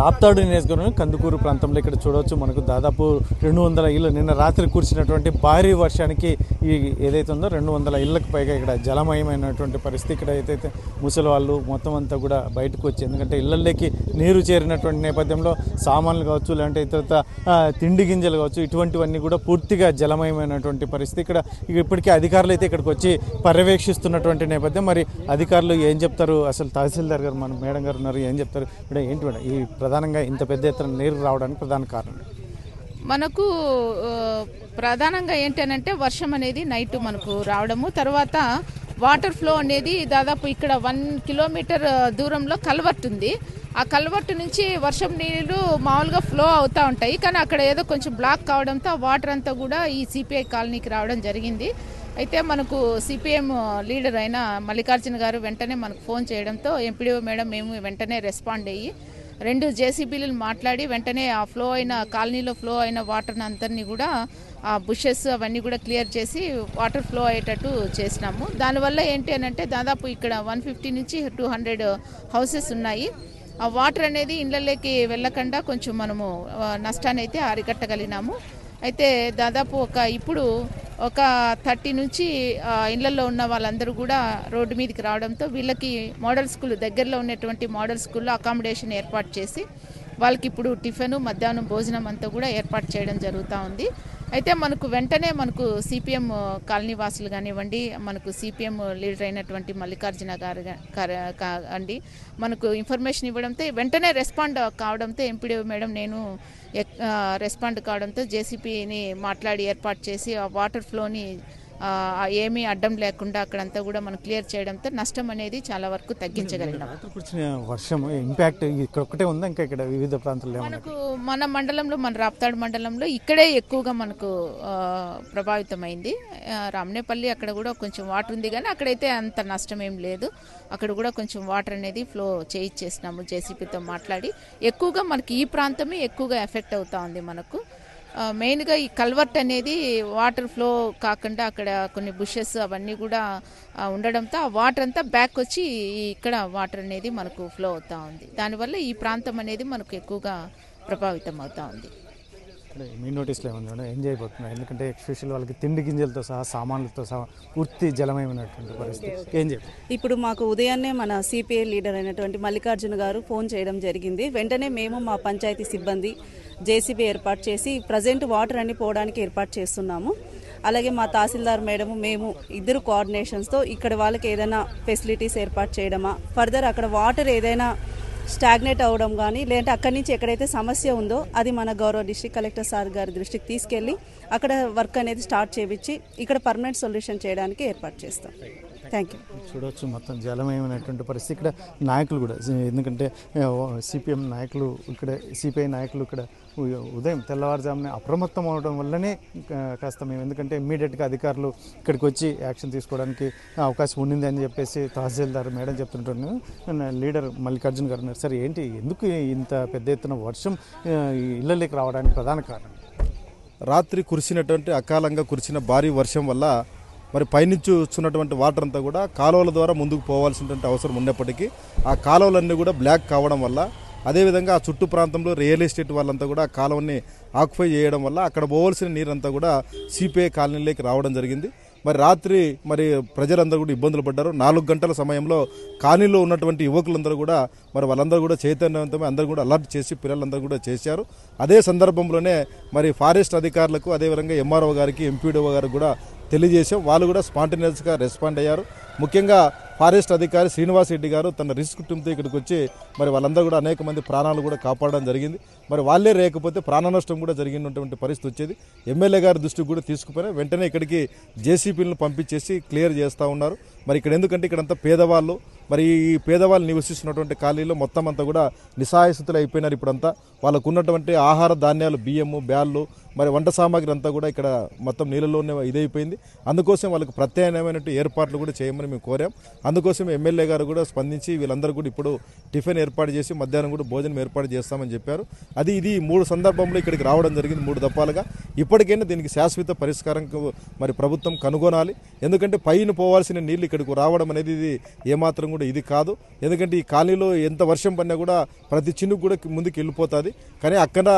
రాప్తాడు నియోజకవర్గం కందుకూరు ప్రాంతంలో ఇక్కడ చూడవచ్చు మనకు దాదాపు 200 ఇళ్ళు నిన్న రాత్రి కురిసినటువంటి భారీ వర్షానికి ఈ ఏదైతే ఉందో 200 ఇళ్ళకు పైగా ఇక్కడ జలమయమైనటువంటి పరిస్థితి. ఇక్కడ ఏదైతే ముసలి వాళ్ళు మొత్తం అంతా కూడా బయటకు వచ్చి, ఎందుకంటే ఇళ్లలోకి నీరు చేరినటువంటి నేపథ్యంలో సామాన్లు కావచ్చు, లేదంటే ఇతర తిండి గింజలు కావచ్చు, ఇటువంటివన్నీ కూడా పూర్తిగా జలమయమైనటువంటి పరిస్థితి. ఇక్కడ ఇప్పటికే అధికారులు అయితే ఇక్కడికి వచ్చి పర్యవేక్షిస్తున్నటువంటి నేపథ్యం. మరి అధికారులు ఏం చెప్తారు, అసలు తహసీల్దార్ గారు మన మేడం గారు ఉన్నారు, ఏం చెప్తారు ఇక్కడ ఏంటి మేడం ఈ ప్రధానంగా ఇంత పెద్ద ఎత్తున నీరు రావడానికి ప్రధాన కారణం? మనకు ప్రధానంగా ఏంటంటే వర్షం అనేది నైట్ మనకు రావడము, తర్వాత వాటర్ ఫ్లో అనేది దాదాపు ఇక్కడ 1 కిలోమీటర్ దూరంలో కల్వర్ట్ ఉంది. ఆ కల్వర్ట్ నుంచి వర్షం నీళ్లు మామూలుగా ఫ్లో అవుతూ ఉంటాయి, కానీ అక్కడ ఏదో కొంచెం బ్లాక్ కావడంతో ఆ వాటర్ అంతా కూడా ఈ సిపిఐ కాలనీకి రావడం జరిగింది. అయితే మనకు సిపిఎం లీడర్ అయిన మల్లికార్జున గారు వెంటనే మనకు ఫోన్ చేయడంతో ఎంపీడీఓ మేడం మేము వెంటనే రెస్పాండ్ అయ్యి 2 జేసీబీలను మాట్లాడి వెంటనే ఆ ఫ్లో అయిన కాలనీలో ఫ్లో అయిన వాటర్ని అందరినీ కూడా ఆ బుషెస్ అవన్నీ కూడా క్లియర్ చేసి వాటర్ ఫ్లో అయ్యేటట్టు చేసినాము. దానివల్ల ఏంటి అని అంటే దాదాపు ఇక్కడ 150 నుంచి 200 హౌసెస్ ఉన్నాయి. ఆ వాటర్ అనేది ఇళ్లలోకి వెళ్ళకుండా కొంచెం మనము నష్టాన్ని అయితే అరికట్టగలిగినాము. అయితే దాదాపు ఇప్పుడు ఒక 30 నుంచి ఇళ్లలో ఉన్న వాళ్ళందరూ కూడా రోడ్డు మీదకి రావడంతో వీళ్ళకి మోడల్ స్కూల్ దగ్గరలో ఉన్నటువంటి మోడల్ స్కూల్లో అకామిడేషన్ ఏర్పాటు చేసి వాళ్ళకి ఇప్పుడు టిఫిన్ మధ్యాహ్నం భోజనం అంతా కూడా ఏర్పాటు చేయడం జరుగుతూ ఉంది. అయితే మనకు వెంటనే మనకు సిపిఎం కాలనీ వాసులు కానివ్వండి, మనకు సిపిఎం లీడర్ అయినటువంటి మల్లికార్జున గారు అండి మనకు ఇన్ఫర్మేషన్ ఇవ్వడంతో వెంటనే రెస్పాండ్ కావడంతో ఎంపీడీఓ మేడం నేను రెస్పాండ్ కావడంతో జేసీపీని మాట్లాడి ఏర్పాటు చేసి ఆ వాటర్ ఫ్లోని ఏమీ అడ్డం లేకుండా అక్కడంతా కూడా మనం క్లియర్ చేయడంతో నష్టం అనేది చాలా వరకు తగ్గించగలిగినాం. వర్షం ఇంపాక్ట్ ఇక్కడ ఒకటే ఉందా, ఇంకా ఇక్కడ వివిధ ప్రాంతాల్లో మనకు మన మండలంలో, మన రాప్తాడు మండలంలో ఇక్కడే ఎక్కువగా మనకు ప్రభావితమైంది. రామనేపల్లి అక్కడ కూడా కొంచెం వాటర్ ఉంది, కానీ అక్కడైతే అంత నష్టం ఏం లేదు. అక్కడ కూడా కొంచెం వాటర్ అనేది ఫ్లో చేయించేసినాము జేసీపీతో మాట్లాడి. ఎక్కువగా మనకి ఈ ప్రాంతమే ఎక్కువగా ఎఫెక్ట్ అవుతా ఉంది. మనకు మెయిన్గా ఈ కల్వర్ట్ అనేది వాటర్ ఫ్లో కాకుండా అక్కడ కొన్ని బుషెస్ అవన్నీ కూడా ఉండడంతో ఆ వాటర్ అంతా బ్యాక్ వచ్చి ఇక్కడ వాటర్ అనేది మనకు ఫ్లో అవుతూ ఉంది. దానివల్ల ఈ ప్రాంతం అనేది మనకు ఎక్కువగా ప్రభావితం అవుతూ ఉంది. మీ నోటీస్లో ఏమన్నా ఏం చేయబోతున్నారు? ఎందుకంటే ఎస్పెషల్ వాళ్ళకి తిండి గింజలతో సహా సామాన్లతో సహా పూర్తి జలమయమైనటువంటి పరిస్థితి. ఏం చెప్పారు? ఇప్పుడు మాకు ఉదయాన్నే మన సిపిఐ లీడర్ అయినటువంటి మల్లికార్జున గారు ఫోన్ చేయడం జరిగింది. వెంటనే మేము మా పంచాయతీ సిబ్బంది జేసీబీ ఏర్పాటు చేసి ప్రజెంట్ వాటర్ అన్ని పోవడానికి ఏర్పాటు చేస్తున్నాము. అలాగే మా తహసీల్దార్ మేడము మేము ఇద్దరు కోఆర్డినేషన్స్తో ఇక్కడ వాళ్ళకి ఏదైనా ఫెసిలిటీస్ ఏర్పాటు చేయడమా, ఫర్దర్ అక్కడ వాటర్ ఏదైనా స్టాగ్నేట్ అవ్వడం కానీ, లేదంటే అక్కడి నుంచి ఎక్కడైతే సమస్య ఉందో అది మన గౌరవ డిస్ట్రిక్ట్ కలెక్టర్ సార్ గారి దృష్టికి తీసుకెళ్ళి అక్కడ వర్క్ అనేది స్టార్ట్ చేయించి ఇక్కడ పర్మనెంట్ సొల్యూషన్ చేయడానికి ఏర్పాటు చేస్తాం. Thank you. చూడవచ్చు మొత్తం జలమయమైనటువంటి పరిస్థితి. ఇక్కడ నాయకులు కూడా, ఎందుకంటే సిపిఎం నాయకులు ఇక్కడ, సిపిఐ నాయకులు ఇక్కడ ఉదయం తెల్లవారుజామునే అప్రమత్తం అవడం వల్లనే కాస్త మేము, ఎందుకంటే ఇమ్మీడియట్గా అధికారులు ఇక్కడికి వచ్చి యాక్షన్ తీసుకోవడానికి అవకాశం ఉండింది అని చెప్పేసి తహసీల్దార్ మేడం చెప్తుంటాను. లీడర్ మల్లికార్జున గారు ఉన్నారు. సరే ఏంటి, ఎందుకు ఇంత పెద్ద ఎత్తున వర్షం ఇళ్లలోకి రావడానికి ప్రధాన కారణం? రాత్రి కురిసినటువంటి అకాలంగా కురిసిన భారీ వర్షం వల్ల మరి పైనుంచి వస్తున్నటువంటి వాటర్ అంతా కూడా కాలువల ద్వారా ముందుకు పోవాల్సినటువంటి అవసరం ఉన్నప్పటికీ ఆ కాలువలన్నీ కూడా బ్లాక్ కావడం వల్ల, అదేవిధంగా ఆ చుట్టూ ప్రాంతంలో రియల్ ఎస్టేట్ వాళ్ళంతా కూడా ఆ కాలువని ఆక్యుపై చేయడం వల్ల అక్కడ పోవాల్సిన నీరంతా కూడా సిపిఐ కాలనీలోకి రావడం జరిగింది. మరి రాత్రి ప్రజలందరూ కూడా ఇబ్బందులు పడ్డారు. 4 గంటల సమయంలో కాలనీలో ఉన్నటువంటి యువకులందరూ కూడా వాళ్ళందరూ కూడా చైతన్యవంతమై అందరూ కూడా అలర్ట్ చేసి పిల్లలందరూ కూడా చేశారు. అదే సందర్భంలోనే ఫారెస్ట్ అధికారులకు, అదేవిధంగా ఎంఆర్ఓ గారికి, ఎంపీడీఓ గారికి కూడా తెలియజేశాం. వాళ్ళు కూడా స్పాంటేనియస్గా రెస్పాండ్ అయ్యారు. ముఖ్యంగా ఫారెస్ట్ అధికారి శ్రీనివాస్ రెడ్డి గారు తన రిస్క్ టీమ్తో ఇక్కడికి వచ్చి వాళ్ళందరూ కూడా అనేక మంది ప్రాణాలు కూడా కాపాడడం జరిగింది. వాళ్ళే లేకపోతే ప్రాణ నష్టం కూడా జరిగినటువంటి పరిస్థితి వచ్చేది. ఎమ్మెల్యే గారి దృష్టికి కూడా తీసుకుపోయినా వెంటనే ఇక్కడికి జేసీపీలను పంపించేసి క్లియర్ చేస్తూ ఉన్నారు. ఇక్కడ ఎందుకంటే ఇక్కడంతా పేదవాళ్ళు, ఈ పేదవాళ్ళు నివసిస్తున్నటువంటి కాలనీలో మొత్తం అంతా కూడా నిస్సహాయస్థితులు అయిపోయినారు. ఇప్పుడంతా వాళ్ళకు ఉన్నటువంటి ఆహార ధాన్యాలు, బియ్యము, బ్యాళ్ళు, వంట సామాగ్రి అంతా కూడా ఇక్కడ మొత్తం నీళ్ళలోనే ఇదైపోయింది. అందుకోసం వాళ్ళకి ప్రత్యామ్నాయమైన ఏర్పాట్లు కూడా చేయమని మేము కోరాం. అందుకోసం ఎమ్మెల్యే గారు కూడా స్పందించి వీళ్ళందరూ కూడా ఇప్పుడు టిఫిన్ ఏర్పాటు చేసి మధ్యాహ్నం కూడా భోజనం ఏర్పాటు చేస్తామని చెప్పారు. ఇది 3 సందర్భంలో ఇక్కడికి రావడం జరిగింది, 3 దఫాలుగా. ఇప్పటికైనా దీనికి శాశ్వత పరిష్కారం ప్రభుత్వం కనుగొనాలి. ఎందుకంటే పైన పోవాల్సిన నీళ్లు ఇక్కడికి రావడం అనేది ఇది ఏమాత్రం కూడా కూడా ఇది కాదు. ఎందుకంటే ఈ కాలనీలో ఎంత వర్షం పడినా కూడా ప్రతి చినుకు కూడా ముందుకు వెళ్ళిపోతుంది. కానీ అక్కడ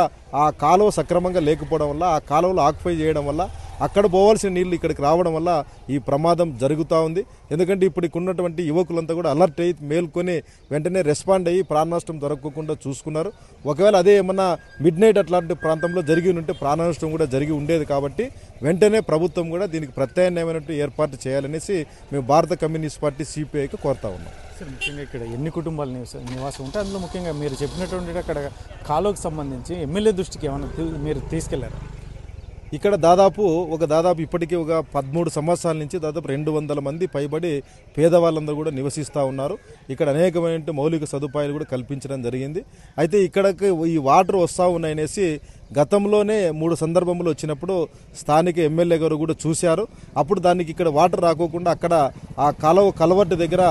ఆ కాలువ సక్రమంగా లేకపోవడం వల్ల, ఆ కాలువలో ఆక్యుపై చేయడం వల్ల, అక్కడ పోవాల్సిన నీళ్లు ఇక్కడికి రావడం వల్ల ఈ ప్రమాదం జరుగుతూ ఉంది. ఎందుకంటే ఇప్పుడు ఉన్నటువంటి యువకులంతా కూడా అలర్ట్ అయ్యి మేల్కొని వెంటనే రెస్పాండ్ అయ్యి ప్రాణ నష్టం జరగకుండా చూసుకున్నారు. ఒకవేళ అదే ఏమన్నా మిడ్ నైట్ అట్లాంటి ప్రాంతంలో జరిగి ఉంటే ప్రాణ నష్టం కూడా జరిగి ఉండేది. కాబట్టి వెంటనే ప్రభుత్వం కూడా దీనికి ప్రత్యామ్నాయమైనటువంటి ఏర్పాటు చేయాలనేసి మేము భారత కమ్యూనిస్ట్ పార్టీ సిపిఐకి కోరుతా ఉన్నాం. సార్, ముఖ్యంగా ఇక్కడ ఎన్ని కుటుంబాలు నివాసం ఉంటాయి? అందులో ముఖ్యంగా మీరు చెప్పినటువంటి అక్కడ కాలువకు సంబంధించి ఎమ్మెల్యే దృష్టికి ఏమైనా మీరు తీసుకెళ్లారు? ఇక్కడ దాదాపు ఇప్పటికీ ఒక 13 సంవత్సరాల నుంచి దాదాపు 200 మంది పైబడి పేదవాళ్ళందరూ కూడా నివసిస్తూ ఉన్నారు. ఇక్కడ అనేకమైన మౌలిక సదుపాయాలు కూడా కల్పించడం జరిగింది. అయితే ఇక్కడికి ఈ వాటర్ వస్తూ ఉన్నాయనేసి గతంలోనే 3 సందర్భంలో వచ్చినప్పుడు స్థానిక ఎమ్మెల్యే గారు కూడా చూశారు. అప్పుడు దానికి ఇక్కడ వాటర్ రాకోకుండా అక్కడ ఆ కలవట్టు దగ్గర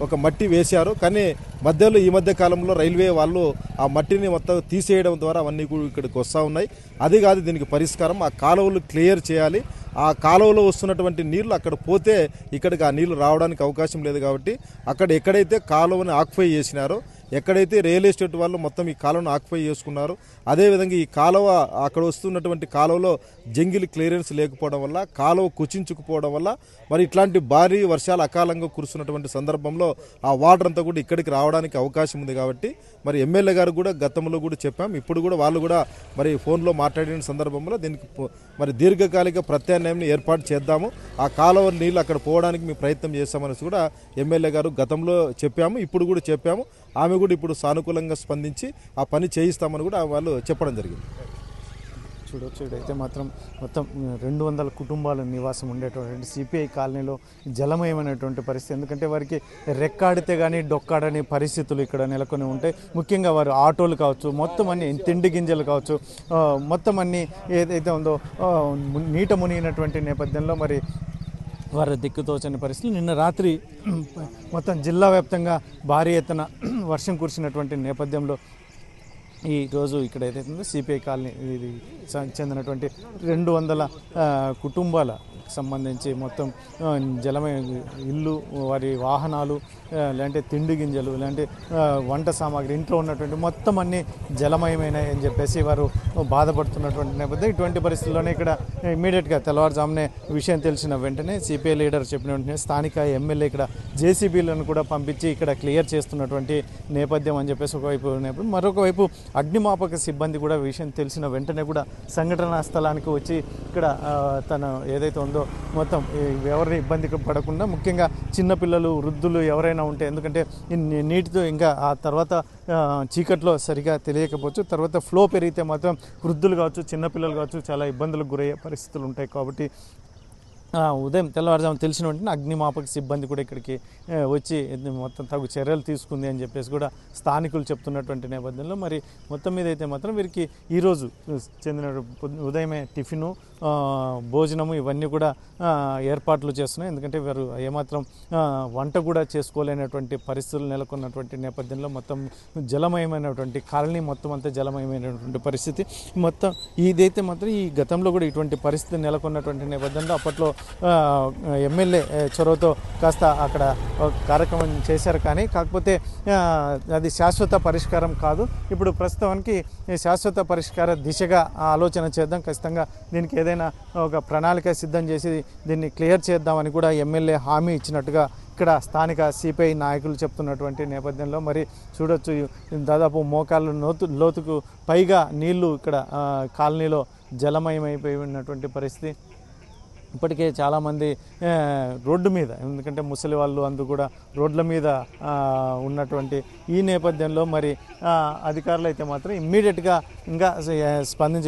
ఒక మట్టి వేశారు. కానీ మధ్యలో ఈ మధ్య కాలంలో రైల్వే వాళ్ళు ఆ మట్టిని మొత్తం తీసేయడం ద్వారా అవన్నీ కూడా ఇక్కడికి వస్తూ ఉన్నాయి. అది కాదు దీనికి పరిష్కారం, ఆ కాలువలు క్లియర్ చేయాలి. ఆ కాలువలో వస్తున్నటువంటి నీళ్లు అక్కడ పోతే ఇక్కడికి ఆ నీళ్లు రావడానికి అవకాశం లేదు. కాబట్టి అక్కడ ఎక్కడైతే కాలువని ఆక్యుపై చేసినారో, ఎక్కడైతే రియల్ ఎస్టేట్ వాళ్ళు మొత్తం ఈ కాలువను ఆక్యుపై చేసుకున్నారు, అదేవిధంగా ఈ కాలువ అక్కడ వస్తున్నటువంటి కాలువలో జంగిల్ క్లియరెన్స్ లేకపోవడం వల్ల, కాలువ కుచించుకుపోవడం వల్ల మరి ఇట్లాంటి భారీ వర్షాలు అకాలంగా కురుస్తున్నటువంటి సందర్భంలో ఆ వాటర్ అంతా కూడా ఇక్కడికి రావడానికి అవకాశం ఉంది. కాబట్టి మరి ఎమ్మెల్యే గారు కూడా గతంలో కూడా చెప్పాం, ఇప్పుడు కూడా వాళ్ళు కూడా మరి ఫోన్లో మాట్లాడిన సందర్భంలో దీనికి మరి దీర్ఘకాలిక ప్రత్యామ్నాయం ఏర్పాటు చేద్దాము, ఆ కాలువ నీళ్ళు అక్కడ పోవడానికి మేము ప్రయత్నం చేస్తామనేసి కూడా ఎమ్మెల్యే గారు గతంలో చెప్పాము, ఇప్పుడు కూడా చెప్పాము. ఆమె కూడా ఇప్పుడు సానుకూలంగా స్పందించి ఆ పని చేయిస్తామని కూడా వాళ్ళు చెప్పడం జరిగింది. చూడొచ్చు, ఇదైతే మాత్రం మొత్తం 200 కుటుంబాలు నివాసం ఉండేటువంటి సిపిఐ కాలనీలో జలమయమైనటువంటి పరిస్థితి. ఎందుకంటే వారికి రెక్కాడితే కానీ డొక్కాడని పరిస్థితులు ఇక్కడ నెలకొని ఉంటాయి. ముఖ్యంగా వారు ఆటోలు కావచ్చు, మొత్తం అన్ని తిండి గింజలు కావచ్చు, మొత్తం అన్ని ఏదైతే ఉందో నీట మునిగినటువంటి నేపథ్యంలో మరి వారి దిక్కుతోచని పరిస్థితులు. నిన్న రాత్రి మొత్తం జిల్లా వ్యాప్తంగా భారీ ఎత్తున వర్షం కురిసినటువంటి నేపథ్యంలో ఈరోజు ఇక్కడ ఏదైతే ఉందో సిపిఐ కాలనీ ఇది చెందినటువంటి 200 కుటుంబాల సంబంధించి మొత్తం జలమయ ఇల్లు, వారి వాహనాలు, లేదంటే తిండి గింజలు, లేదంటే వంట సామాగ్రి, ఇంట్లో ఉన్నటువంటి మొత్తం అన్నీ జలమయమైనాయి అని చెప్పేసి వారు బాధపడుతున్నటువంటి నేపథ్యం. ఇటువంటి పరిస్థితుల్లోనే ఇక్కడ ఇమీడియట్గా తెల్లవారుజామునే విషయం తెలిసిన వెంటనే సిపిఐ లీడర్ చెప్పిన వెంటనే స్థానిక ఎమ్మెల్యే ఇక్కడ జేసీబీలను కూడా పంపించి ఇక్కడ క్లియర్ చేస్తున్నటువంటి నేపథ్యం అని చెప్పేసి ఒకవైపు నేపథ్యం. మరొక వైపు అగ్నిమాపక సిబ్బంది కూడా విషయం తెలిసిన వెంటనే కూడా సంఘటనా స్థలానికి వచ్చి ఇక్కడ తను ఏదైతే ఉందో మొత్తం ఎవరిని ఇబ్బంది పడకుండా, ముఖ్యంగా చిన్నపిల్లలు, వృద్ధులు ఎవరైనా ఉంటే, ఎందుకంటే నీటితో ఇంకా ఆ తర్వాత చీకట్లో సరిగా తెలియకపోవచ్చు, తర్వాత ఫ్లో పెరిగితే మాత్రం వృద్ధులు కావచ్చు, చిన్నపిల్లలు కావచ్చు చాలా ఇబ్బందులకు గురయ్యే పరిస్థితులు ఉంటాయి. కాబట్టి ఉదయం తెల్లవారుజాము తెలిసిన వెంటనే అగ్నిమాపక సిబ్బంది కూడా ఇక్కడికి వచ్చి మొత్తం తగు చర్యలు తీసుకుంది అని చెప్పేసి కూడా స్థానికులు చెప్తున్నటువంటి నేపథ్యంలో మరి మొత్తం మీద అయితే మాత్రం వీరికి ఈరోజు చెందిన ఉదయమే టిఫిను, భోజనము ఇవన్నీ కూడా ఏర్పాట్లు చేస్తున్నాయి. ఎందుకంటే వీరు ఏమాత్రం వంట కూడా చేసుకోలేనటువంటి పరిస్థితులు నెలకొన్నటువంటి నేపథ్యంలో మొత్తం జలమయమైనటువంటి కాలనీ మొత్తం అంతా జలమయమైనటువంటి పరిస్థితి. మొత్తం ఇదైతే మాత్రం ఈ గతంలో కూడా ఇటువంటి పరిస్థితి నెలకొన్నటువంటి నేపథ్యంలో అప్పట్లో ఎమ్మెల్యే చొరవతో కాస్త అక్కడ కార్యక్రమం చేశారు. కానీ కాకపోతే అది శాశ్వత పరిష్కారం కాదు. ఇప్పుడు ప్రస్తుతానికి శాశ్వత పరిష్కార దిశగా ఆలోచన చేద్దాం, ఖచ్చితంగా దీనికి ఏదైనా ఒక ప్రణాళిక సిద్ధం చేసి దీన్ని క్లియర్ చేద్దామని కూడా ఎమ్మెల్యే హామీ ఇచ్చినట్టుగా ఇక్కడ స్థానిక సిపిఐ నాయకులు చెప్తున్నటువంటి నేపథ్యంలో మరి చూడొచ్చు, దాదాపు మోకాళ్ళు లోతుకు పైగా నీళ్లు ఇక్కడ కాలనీలో జలమయమైపోయి ఉన్నటువంటి పరిస్థితి. ఇప్పటికే చాలామంది రోడ్డు మీద, ఎందుకంటే ముసలి వాళ్ళు అందరూ కూడా రోడ్ల మీద ఉన్నటువంటి ఈ నేపథ్యంలో మరి అధికారులు అయితే మాత్రం ఇమ్మీడియట్గా ఇంకా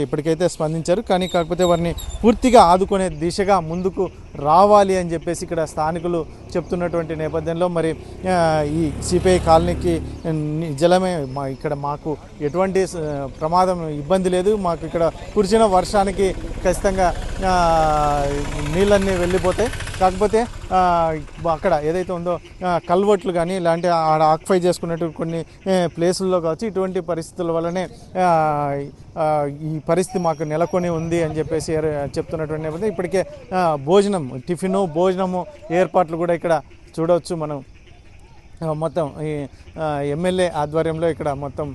ఇప్పటికైతే స్పందించారు. కానీ కాకపోతే వారిని పూర్తిగా ఆదుకునే దిశగా ముందుకు రావాలి అని చెప్పేసి ఇక్కడ స్థానికులు చెప్తున్నటువంటి నేపథ్యంలో మరి ఈ సిపిఐ కాలనీకి జలమే ఇక్కడ మాకు ఎటువంటి ప్రమాదం ఇబ్బంది లేదు, మాకు ఇక్కడ కురిసిన వర్షానికి ఖచ్చితంగా నీళ్ళన్నీ వెళ్ళిపోతాయి. కాకపోతే అక్కడ ఏదైతే ఉందో కల్వర్ట్లు కానీ ఇలాంటి ఆడ ఆక్యుపై చేసుకున్నట్టు కొన్ని ప్లేసుల్లో కావచ్చు, ఇటువంటి పరిస్థితుల వల్లనే ఈ పరిస్థితి మాకు నెలకొని ఉంది అని చెప్పేసి చెప్తున్నటువంటి నేపథ్యం. ఇప్పటికే భోజనము ఏర్పాట్లు కూడా ఇక్కడ చూడవచ్చు మనం. మొత్తం ఈ ఎమ్మెల్యే ఆధ్వర్యంలో ఇక్కడ మొత్తం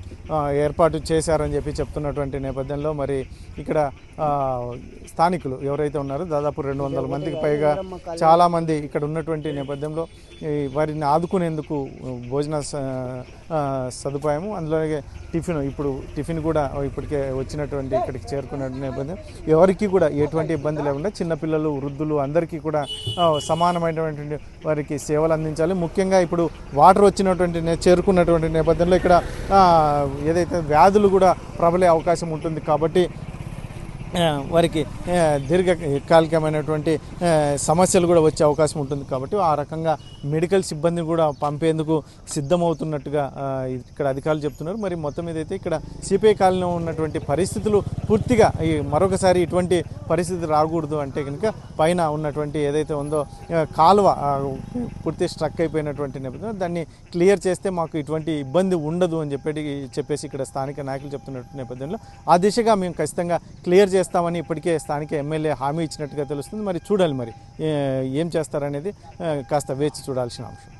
ఏర్పాటు చేశారని చెప్పి చెప్తున్నటువంటి నేపథ్యంలో మరి ఇక్కడ స్థానికులు ఎవరైతే ఉన్నారో దాదాపు 200 మందికి పైగా చాలామంది ఇక్కడ ఉన్నటువంటి నేపథ్యంలో వారిని ఆదుకునేందుకు భోజన సదుపాయము అందులోనే టిఫిన్ కూడా ఇప్పటికే వచ్చినటువంటి ఇక్కడికి చేరుకున్న నేపథ్యం ఎవరికి కూడా ఎటువంటి ఇబ్బంది లేకుండా చిన్నపిల్లలు వృద్ధులు అందరికీ కూడా సమానమైనటువంటి వారికి సేవలు అందించాలి. ముఖ్యంగా ఇప్పుడు వాటర్ వచ్చినటువంటి చేరుకున్నటువంటి నేపథ్యంలో ఇక్కడ ఏదైతే వ్యాధులు కూడా ప్రబలే అవకాశం ఉంటుంది కాబట్టి వారికి దీర్ఘకాలికమైనటువంటి సమస్యలు కూడా వచ్చే అవకాశం ఉంటుంది కాబట్టి ఆ రకంగా మెడికల్ సిబ్బందిని కూడా పంపేందుకు సిద్ధమవుతున్నట్టుగా ఇక్కడ అధికారులు చెప్తున్నారు. మరి మొత్తం మీద అయితే ఇక్కడ సిపిఐ కాలనీలో ఉన్నటువంటి పరిస్థితులు పూర్తిగా మరొకసారి ఇటువంటి పరిస్థితి రాకూడదు అంటే కనుక పైన ఉన్నటువంటి ఏదైతే ఉందో కాలువ పూర్తి స్ట్రక్ అయిపోయినటువంటి నేపథ్యంలో దాన్ని క్లియర్ చేస్తే మాకు ఇటువంటి ఇబ్బంది ఉండదు అని చెప్పేసి ఇక్కడ స్థానిక నాయకులు చెప్తున్నటువంటి నేపథ్యంలో ఆ దిశగా మేము ఖచ్చితంగా క్లియర్ చేస్తామని ఇప్పటికే స్థానిక ఎమ్మెల్యే హామీ ఇచ్చినట్టుగా తెలుస్తుంది. మరి చూడాలి మరి ఏం చేస్తారనేది కాస్త వేచి చూడాల్సిన అంశం.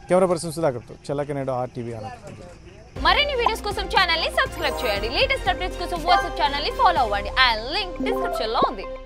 కెమెరా పర్సన్ సుధాకర్తో చెల్లకనేడు RTV అనంతపురం. మరిన్ని వీడియోస్ కోసం ఛానల్ ని సబ్స్క్రైబ్ చేయండి. లేటెస్ట్ అప్డేట్స్ కోసం వాట్సాప్ ఛానల్ ని ఫాలో అవ్వండి. ఆ లింక్ డిస్క్రిప్షన్ లో ఉంది.